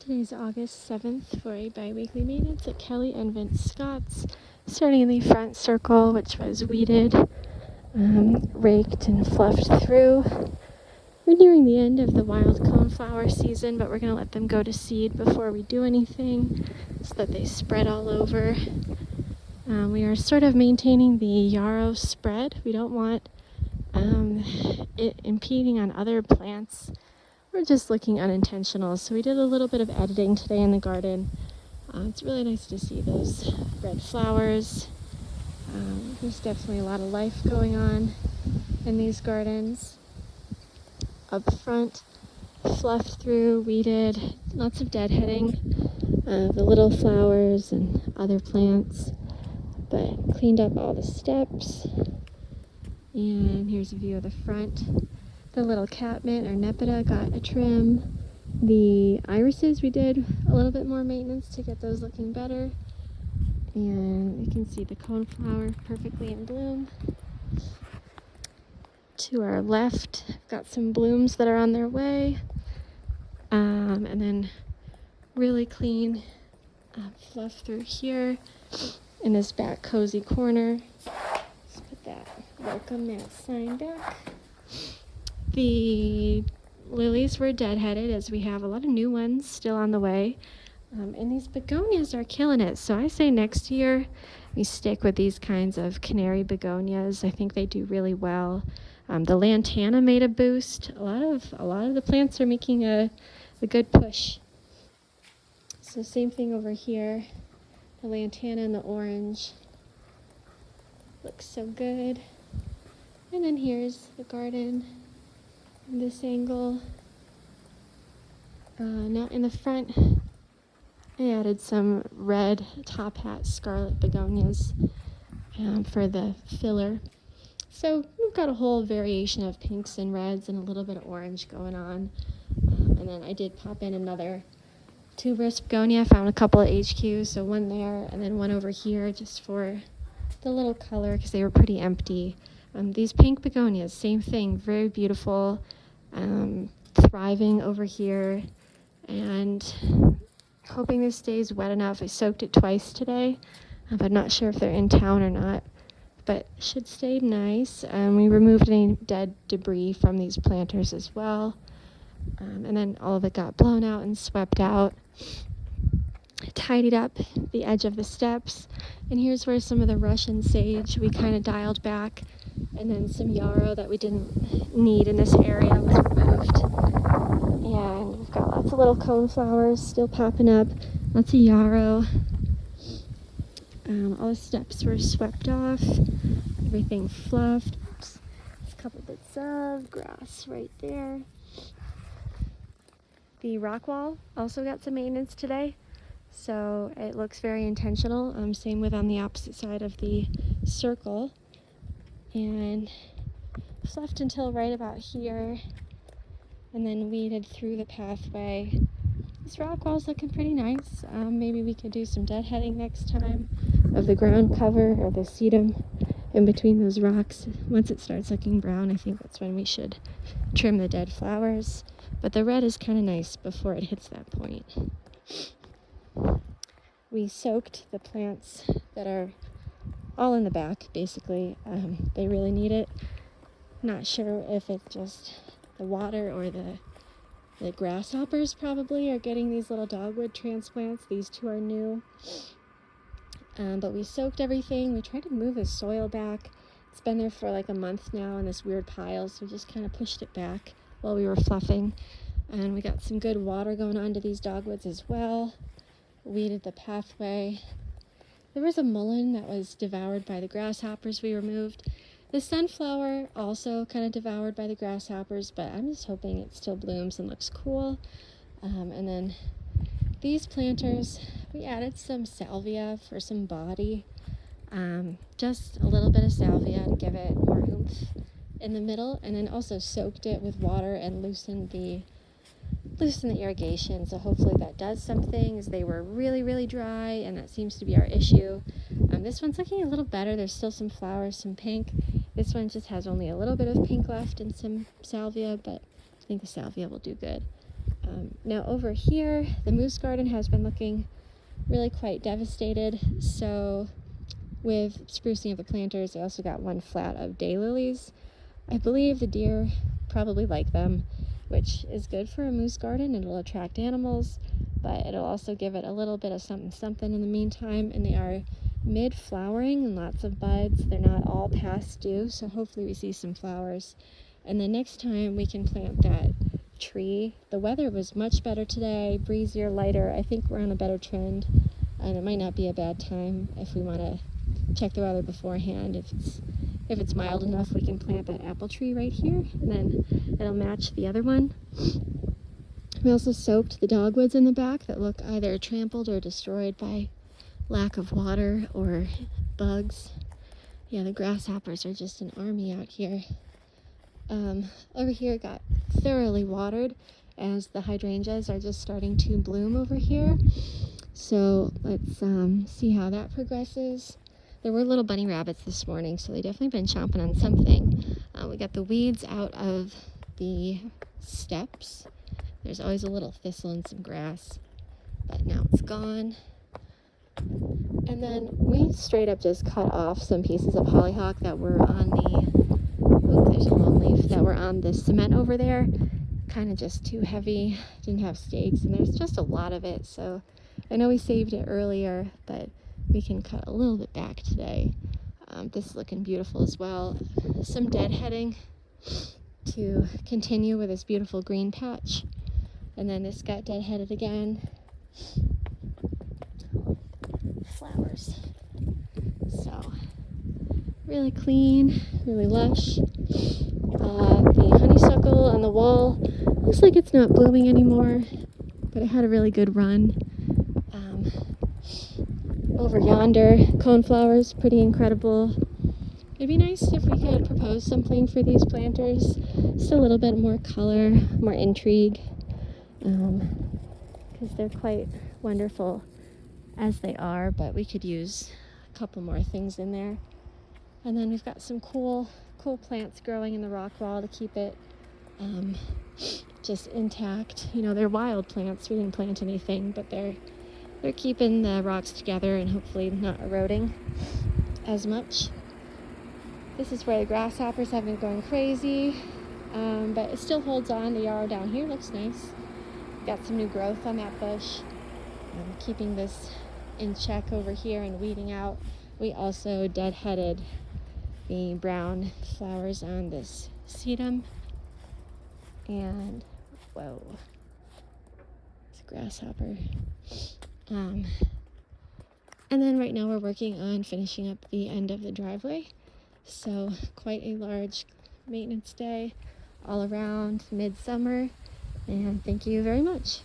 Today's August 7th for a biweekly maintenance at Kelly and Vince Scott's, starting in the front circle, which was weeded, raked, and fluffed through. We're nearing the end of the wild coneflower season, but we're going to let them go to seed before we do anything so that they spread all over. We are sort of maintaining the yarrow spread. We don't want it impeding on other plants. We're just looking unintentional. So we did a little bit of editing today in the garden. It's really nice to see those red flowers. There's definitely a lot of life going on in these gardens. Up front, fluffed through, weeded, lots of deadheading, the little flowers and other plants, but cleaned up all the steps. And here's a view of the front. The little catmint or nepeta got a trim. The irises, we did a little bit more maintenance to get those looking better. And you can see the coneflower perfectly in bloom. To our left, got some blooms that are on their way. And then really clean fluff through here in this back cozy corner. Let's put that welcome mat sign back. The lilies were deadheaded, as we have a lot of new ones still on the way. And these begonias are killing it. So I say next year we stick with these kinds of canary begonias. I think they do really well. The lantana made a boost. A lot of the plants are making a good push. So same thing over here. The lantana and the orange looks so good. And then here's the garden. This angle. Now in the front, I added some red top hat scarlet begonias for the filler. So we've got a whole variation of pinks and reds and a little bit of orange going on. And then I did pop in another tuberous begonia. I found a couple of HQs, so one there and then one over here just for the little color because they were pretty empty. These pink begonias, same thing, very beautiful, thriving over here, and hoping this stays wet enough. I soaked it twice today, but not sure if they're in town or not, but should stay nice. We removed any dead debris from these planters as well, and then all of it got blown out and swept out. Tidied up the edge of the steps, and here's where some of the Russian sage we kind of dialed back, and then some yarrow that we didn't need in this area was removed. And we've got lots of little coneflowers still popping up, lots of yarrow. All the steps were swept off, everything fluffed. Oops. There's a couple bits of grass right there. The rock wall also got some maintenance today. So it looks very intentional. Same with on the opposite side of the circle. And fluffed until right about here. And then weeded through the pathway. This rock wall's looking pretty nice. Maybe we could do some deadheading next time of the ground cover or the sedum in between those rocks. Once it starts looking brown, I think that's when we should trim the dead flowers. But the red is kind of nice before it hits that point. We soaked the plants that are all in the back, basically. They really need it. Not sure if it's just the water or the grasshoppers probably are getting these little dogwood transplants. These two are new. But we soaked everything. We tried to move the soil back. It's been there for like a month now in this weird pile, so we just kind of pushed it back while we were fluffing. And we got some good water going on to these dogwoods as well. Weeded the pathway. There was a mullein that was devoured by the grasshoppers we removed. The sunflower also kind of devoured by the grasshoppers, but I'm just hoping it still blooms and looks cool. And then these planters, we added some salvia for some body. Just a little bit of salvia to give it more oomph in the middle, and then also soaked it with water and loosened the irrigation, so hopefully that does something, as they were really dry, and that seems to be our issue. This one's looking a little better. There's still some flowers, some pink. This one just has only a little bit of pink left and some salvia, but I think the salvia will do good. Now over here, the moose garden has been looking really quite devastated. So with sprucing of the planters, I also got one flat of daylilies. I believe the deer probably like them, which is good for a moose garden. It'll attract animals, but it'll also give it a little bit of something in the meantime. And they are mid-flowering and lots of buds. They're not all past due, so hopefully we see some flowers. And then next time we can plant that tree. The weather was much better today, breezier, lighter. I think we're on a better trend, and it might not be a bad time if we want to check the weather beforehand. If it's mild enough, we can plant that apple tree right here, and then it'll match the other one. We also soaked the dogwoods in the back that look either trampled or destroyed by lack of water or bugs. Yeah, the grasshoppers are just an army out here. Over here it got thoroughly watered as the hydrangeas are just starting to bloom over here. So let's see how that progresses. There were little bunny rabbits this morning, so they've definitely been chomping on something. We got the weeds out of the steps. There's always a little thistle and some grass, but now it's gone. And then we straight up just cut off some pieces of hollyhock that were on there's a long leaf, that were on the cement over there. Kind of just too heavy, didn't have stakes, and there's just a lot of it. So I know we saved it earlier, but we can cut a little bit back today. This is looking beautiful as well. Some deadheading to continue with this beautiful green patch. And then this got deadheaded again. Flowers. So really clean, really lush. The honeysuckle on the wall looks like it's not blooming anymore, but it had a really good run. Over yonder, coneflowers, pretty incredible. It'd be nice if we could propose something for these planters. Just a little bit more color, more intrigue, because they're quite wonderful as they are, but we could use a couple more things in there. And then we've got some cool plants growing in the rock wall to keep it just intact. You know, they're wild plants. We didn't plant anything, but they're keeping the rocks together and hopefully not eroding as much. This is where the grasshoppers have been going crazy, but it still holds on. The yarrow down here looks nice. Got some new growth on that bush. Keeping this in check over here and weeding out. We also deadheaded the brown flowers on this sedum. And, whoa, it's a grasshopper. And then right now we're working on finishing up the end of the driveway. So quite a large maintenance day all around, midsummer. And thank you very much.